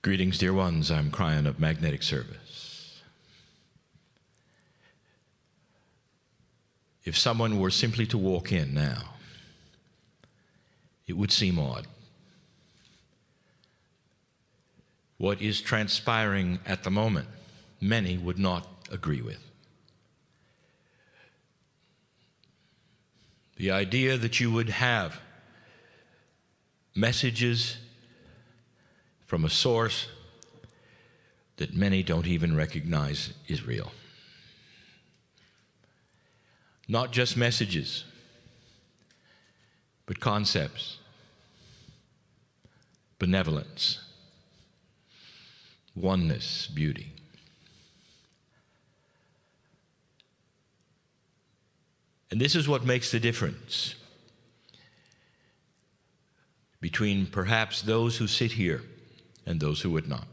Greetings, dear ones. I'm Kryon of Magnetic Service. If someone were simply to walk in now, it would seem odd. What is transpiring at the moment, many would not agree with. The idea that you would have messages from a source that many don't even recognize is real. Not just messages, but concepts, benevolence, oneness, beauty. And this is what makes the difference between perhaps those who sit here and those who would not.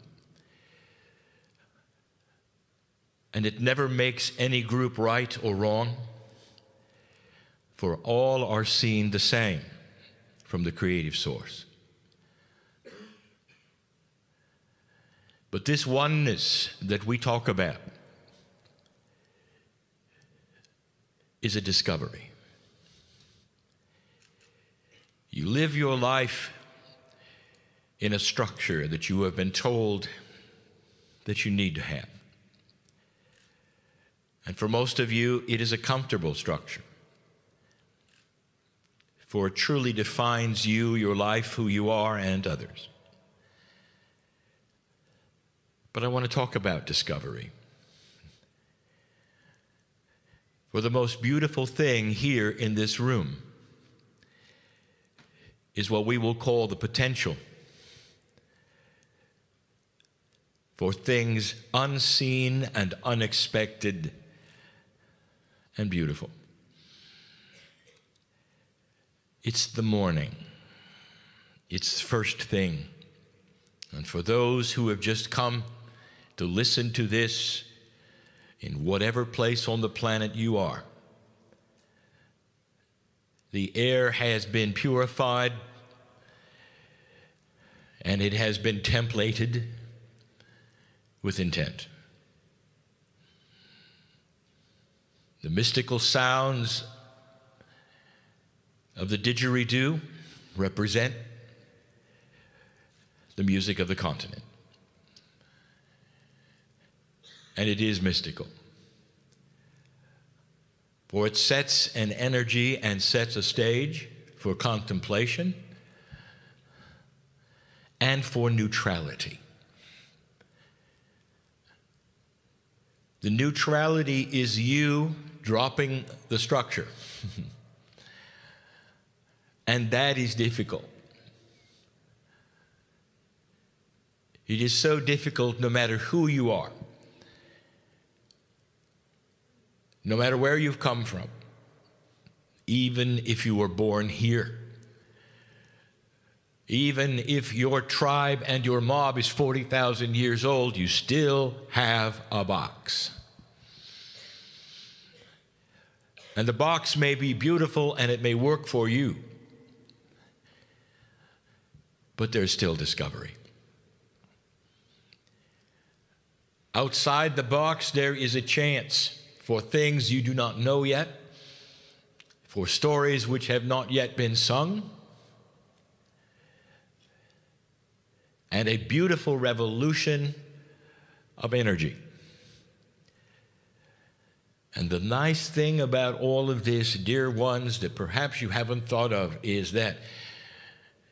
And it never makes any group right or wrong, for all are seen the same from the creative source. But this oneness that we talk about is a discovery. You live your life in a structure that you have been told that you need to have. And for most of you, it is a comfortable structure. For it truly defines you, your life, who you are, and others. But I want to talk about discovery. For the most beautiful thing here in this room is what we will call the potential for things unseen and unexpected and beautiful. It's the morning. It's the first thing. And for those who have just come to listen to this in whatever place on the planet you are, the air has been purified and it has been templated with intent. The mystical sounds of the didgeridoo represent the music of the continent. And it is mystical. For it sets an energy and sets a stage for contemplation and for neutrality. The neutrality is you dropping the structure. And that is difficult. It is so difficult no matter who you are, no matter where you've come from, even if you were born here, even if your tribe and your mob is 40,000 years old, you still have a box. And the box may be beautiful and it may work for you, but there's still discovery. Outside the box, there is a chance for things you do not know yet, for stories which have not yet been sung, and a beautiful revolution of energy. And the nice thing about all of this, dear ones, that perhaps you haven't thought of, is that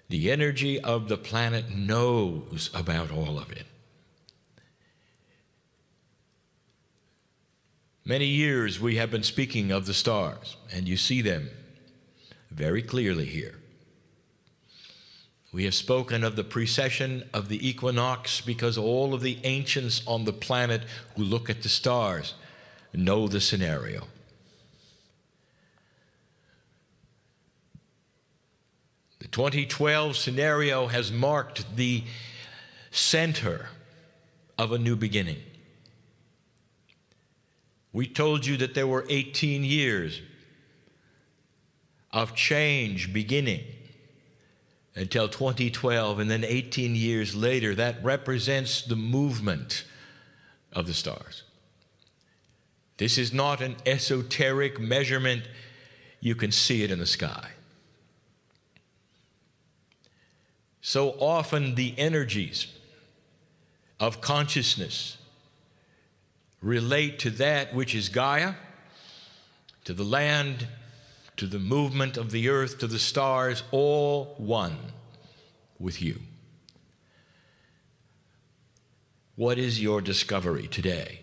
the energy of the planet knows about all of it. Many years we have been speaking of the stars, and you see them very clearly here. We have spoken of the precession of the equinox because all of the ancients on the planet who look at the stars know the scenario. The 2012 scenario has marked the center of a new beginning. We told you that there were 18 years of change beginning until 2012, and then 18 years later, that represents the movement of the stars. This is not an esoteric measurement. You can see it in the sky. So often the energies of consciousness relate to that which is Gaia, to the land, to the movement of the earth, to the stars, all one with you. What is your discovery today?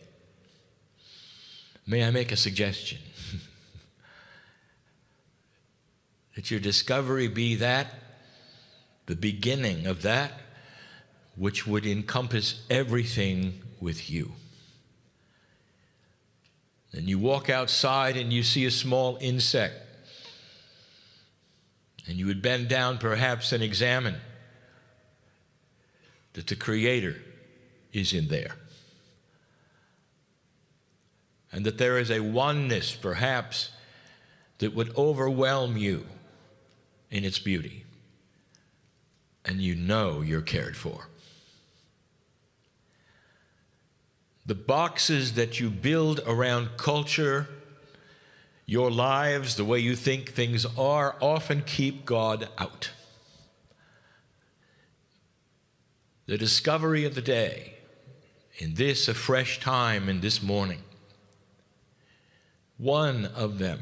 May I make a suggestion? That your discovery be that, the beginning of that, which would encompass everything with you. And you walk outside and you see a small insect, and you would bend down perhaps and examine that the Creator is in there. And that there is a oneness perhaps that would overwhelm you in its beauty. And you know you're cared for. The boxes that you build around culture, your lives, the way you think things are, often keep God out. The discovery of the day, in this a fresh time in this morning, one of them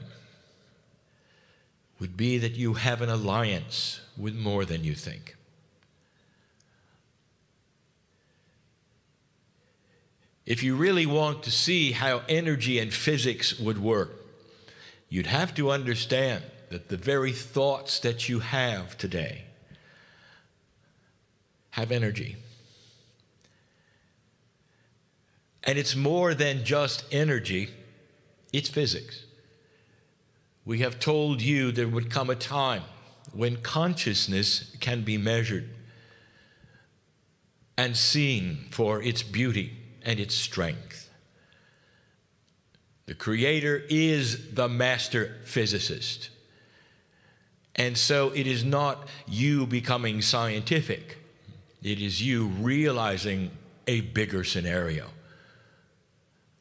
would be that you have an alliance with more than you think. If you really want to see how energy and physics would work, you'd have to understand that the very thoughts that you have today have energy. And it's more than just energy, it's physics. We have told you there would come a time when consciousness can be measured and seen for its beauty and its strength. The Creator is the master physicist. And so it is not you becoming scientific. It is you realizing a bigger scenario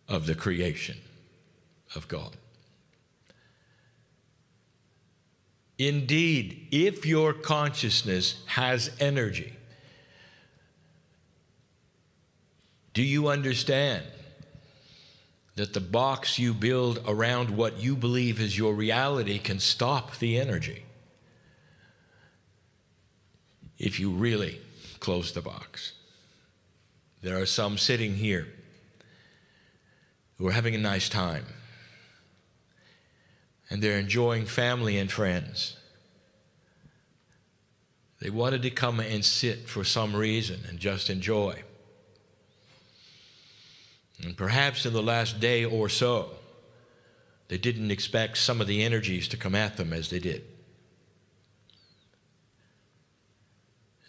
of the creation of God. Indeed, if your consciousness has energy, do you understand that the box you build around what you believe is your reality can stop the energy if you really close the box? There are some sitting here who are having a nice time, and they're enjoying family and friends. They wanted to come and sit for some reason and just enjoy. And perhaps in the last day or so, they didn't expect some of the energies to come at them as they did.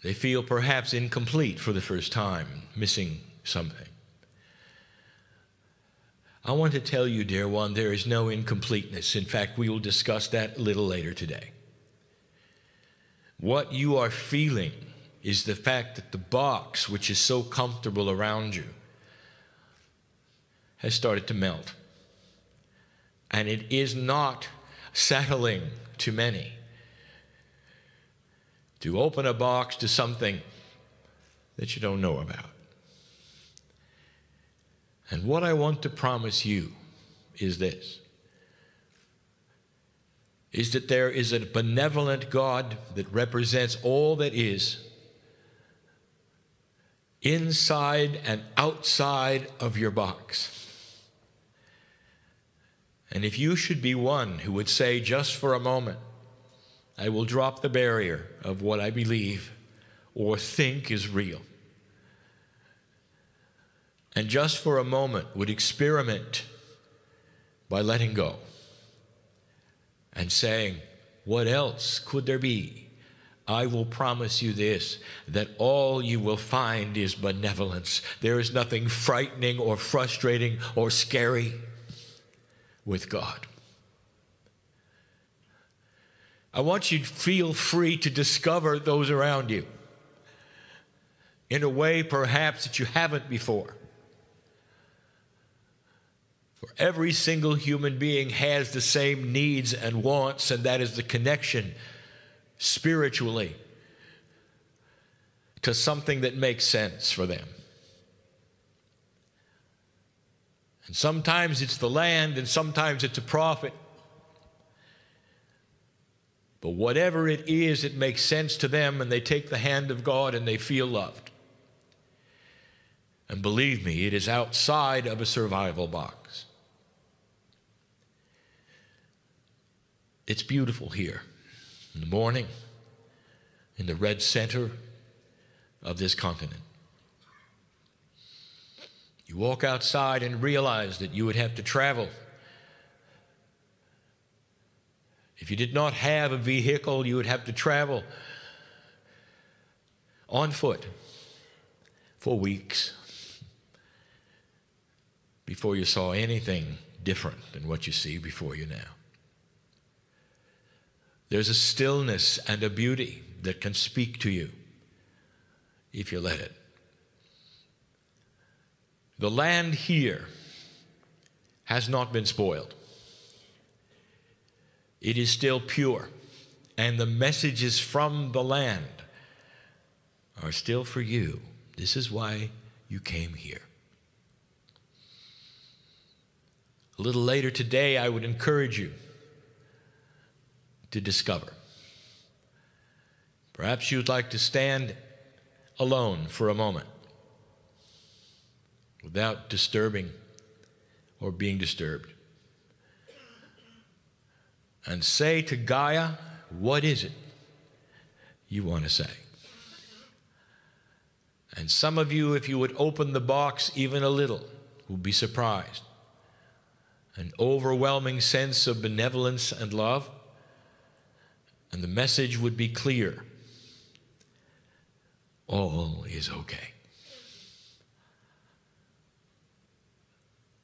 They feel perhaps incomplete for the first time, missing something. I want to tell you, dear one, there is no incompleteness. In fact, we will discuss that a little later today. What you are feeling is the fact that the box, which is so comfortable around you, has started to melt. And it is not settling to many to open a box to something that you don't know about. And what I want to promise you is this, is that there is a benevolent God that represents all that is inside and outside of your box. And if you should be one who would say, just for a moment, I will drop the barrier of what I believe or think is real, and just for a moment would experiment by letting go and saying, what else could there be? I will promise you this, that all you will find is benevolence. There is nothing frightening or frustrating or scary with God. I want you to feel free to discover those around you in a way perhaps that you haven't before. For every single human being has the same needs and wants, and that is the connection spiritually to something that makes sense for them. And sometimes it's the land, and sometimes it's a prophet. But whatever it is, it makes sense to them, and they take the hand of God and they feel loved. And believe me, it is outside of a survival box. It's beautiful here in the morning, in the red center of this continent. You walk outside and realize that you would have to travel. If you did not have a vehicle, you would have to travel on foot for weeks before you saw anything different than what you see before you now. There's a stillness and a beauty that can speak to you if you let it. The land here has not been spoiled. It is still pure, and the messages from the land are still for you. This is why you came here. A little later today, I would encourage you to discover. Perhaps you'd like to stand alone for a moment without disturbing or being disturbed, and say to Gaia, what is it you want to say? And some of you, if you would open the box even a little, will be surprised. An overwhelming sense of benevolence and love, and the message would be clear. All is okay.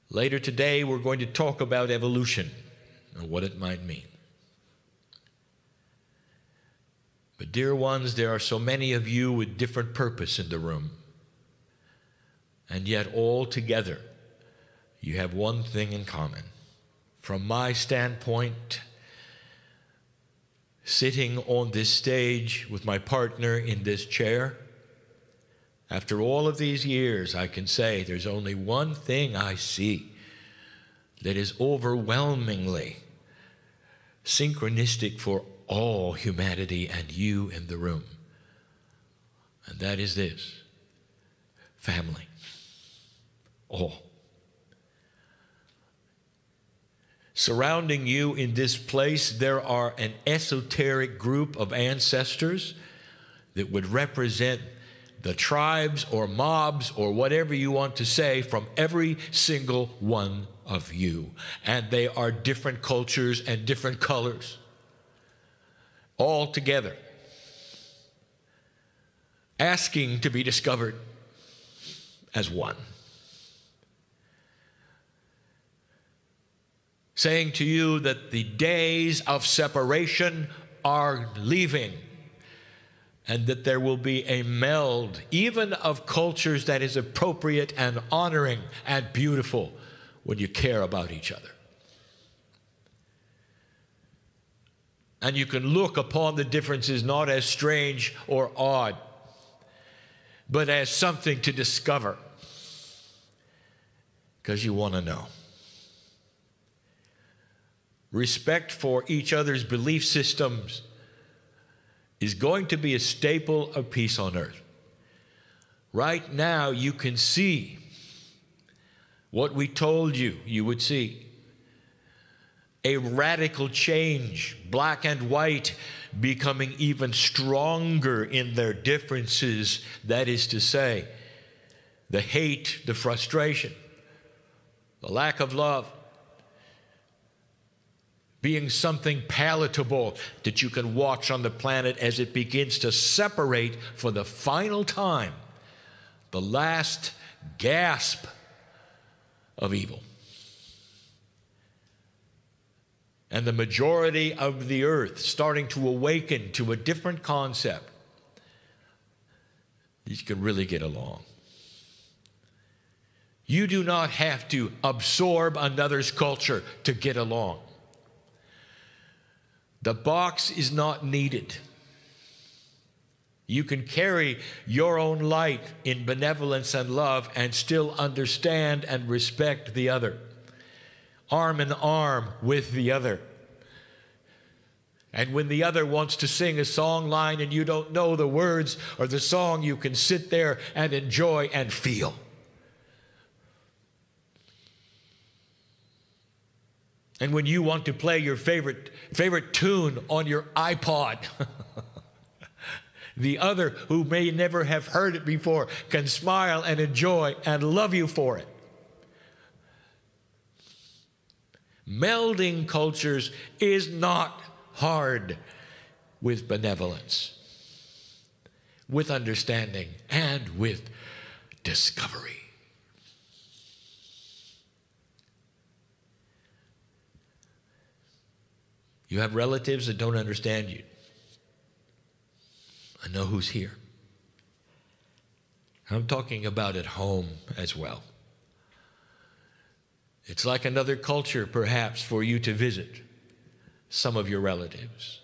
Later today, we're going to talk about evolution and what it might mean. But dear ones, there are so many of you with different purpose in the room. And yet all together, you have one thing in common. From my standpoint, sitting on this stage with my partner in this chair, after all of these years, I can say there's only one thing I see that is overwhelmingly synchronistic for all humanity and you in the room. And that is this: family. All. Surrounding you in this place, there are an esoteric group of ancestors that would represent the tribes or mobs or whatever you want to say from every single one of you. And they are different cultures and different colors, all together, asking to be discovered as one. Saying to you that the days of separation are leaving, and that there will be a meld, even of cultures, that is appropriate and honoring and beautiful when you care about each other. And you can look upon the differences not as strange or odd, but as something to discover, because you want to know. Respect for each other's belief systems is going to be a staple of peace on earth. Right now, you can see what we told you you would see. A radical change, black and white becoming even stronger in their differences. That is to say, the hate, the frustration, the lack of love, being something palatable that you can watch on the planet as it begins to separate for the final time, the last gasp of evil. and the majority of the earth starting to awaken to a different concept, you can really get along. You do not have to absorb another's culture to get along. The box is not needed. You can carry your own light in benevolence and love and still understand and respect the other, arm in arm with the other. And when the other wants to sing a song line and you don't know the words or the song, you can sit there and enjoy and feel. And when you want to play your favorite tune on your iPod, the other, who may never have heard it before, can smile and enjoy and love you for it. Melding cultures is not hard with benevolence, with understanding, and with discovery. You have relatives that don't understand you. I know who's here. I'm talking about at home as well. It's like another culture, perhaps, for you to visit some of your relatives,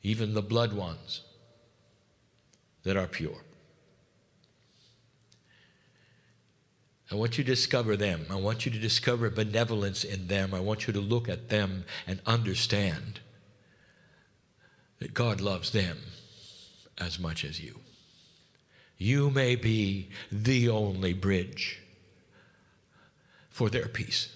even the blood ones that are pure. I want you to discover them. I want you to discover benevolence in them. I want you to look at them and understand that God loves them as much as you. You may be the only bridge for their peace.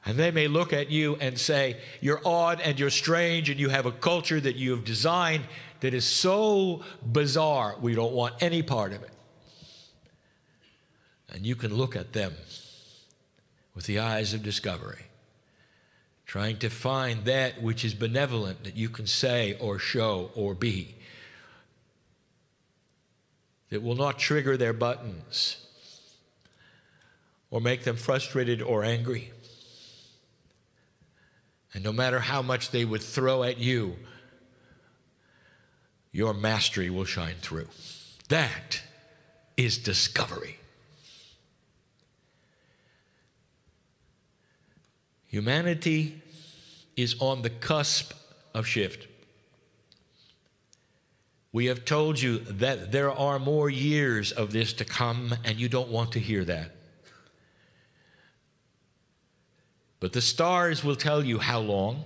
And they may look at you and say, you're odd and you're strange and you have a culture that you have designed that is so bizarre, we don't want any part of it. And you can look at them with the eyes of discovery, trying to find that which is benevolent that you can say or show or be, that will not trigger their buttons or make them frustrated or angry. And no matter how much they would throw at you, your mastery will shine through. That is discovery. Humanity is on the cusp of shift. We have told you that there are more years of this to come, and you don't want to hear that. But the stars will tell you how long,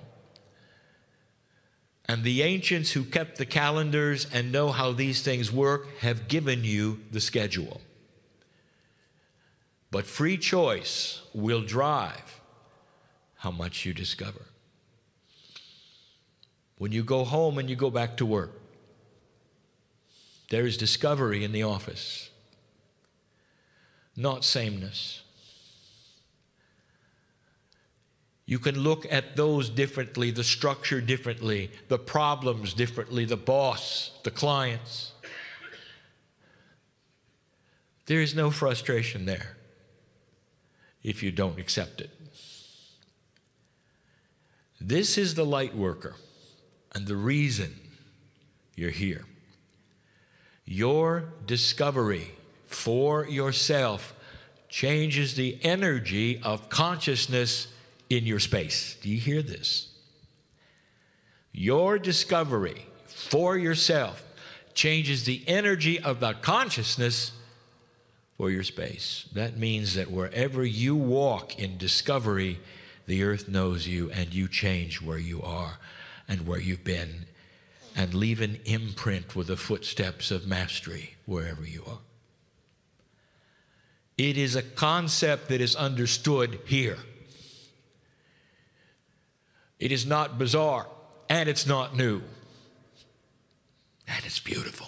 and the ancients who kept the calendars and know how these things work have given you the schedule. But free choice will drive how much you discover. When you go home and you go back to work, there is discovery in the office, not sameness. You can look at those differently, the structure differently, the problems differently, the boss, the clients. There is no frustration there if you don't accept it. This is the light worker and the reason you're here. Your discovery for yourself changes the energy of consciousness in your space. Do you hear this? Your discovery for yourself changes the energy of the consciousness for your space. That means that wherever you walk in discovery, the earth knows you, and you change where you are and where you've been, and leave an imprint with the footsteps of mastery wherever you are. It is a concept that is understood here. It is not bizarre, and it's not new, and it's beautiful.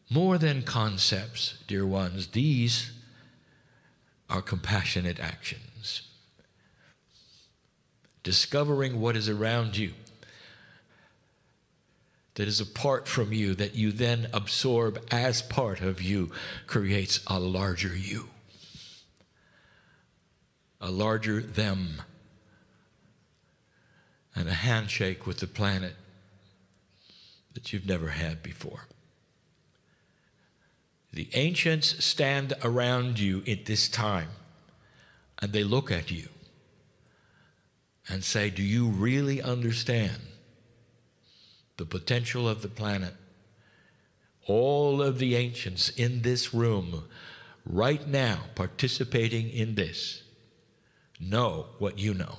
More than concepts, dear ones, these are compassionate actions. Discovering what is around you that is apart from you, that you then absorb as part of you, creates a larger you. a larger them, and a handshake with the planet that you've never had before. The ancients stand around you at this time, and they look at you and say, do you really understand the potential of the planet? All of the ancients in this room right now participating in this know what you know.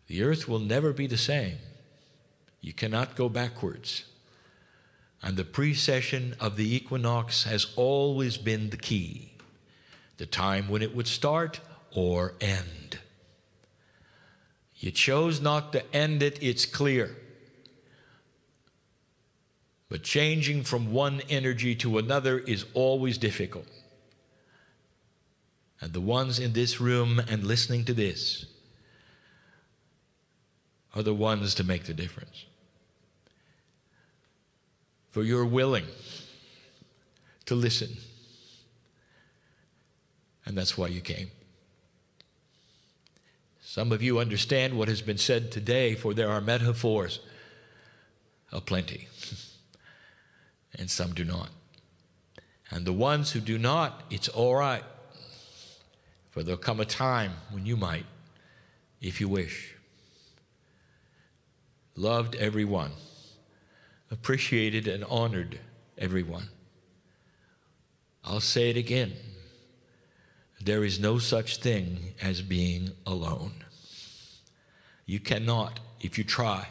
The earth will never be the same. You cannot go backwards. And the precession of the equinox has always been the key, the time when it would start or end. You chose not to end it, it's clear. But changing from one energy to another is always difficult. And the ones in this room and listening to this are the ones to make the difference. For you're willing to listen. And that's why you came. Some of you understand what has been said today, for there are metaphors aplenty. And some do not. And the ones who do not, it's all right. For there'll come a time when you might, if you wish. Loved everyone. Appreciated and honored everyone. I'll say it again. There is no such thing as being alone. You cannot if you try.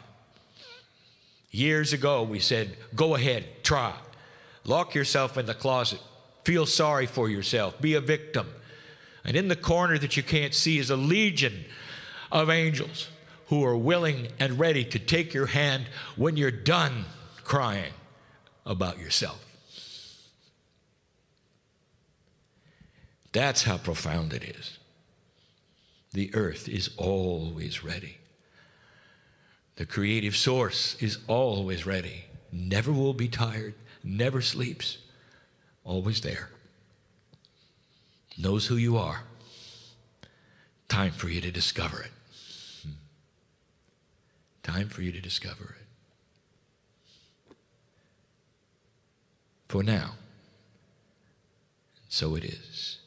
Years ago we said, go ahead, try. Lock yourself in the closet. Feel sorry for yourself. Be a victim. And in the corner that you can't see is a legion of angels who are willing and ready to take your hand when you're done crying about yourself. That's how profound it is. The earth is always ready. The creative source is always ready. Never will be tired, never sleeps, always there. Knows who you are. Time for you to discover it. Time for you to discover it. For now, so it is.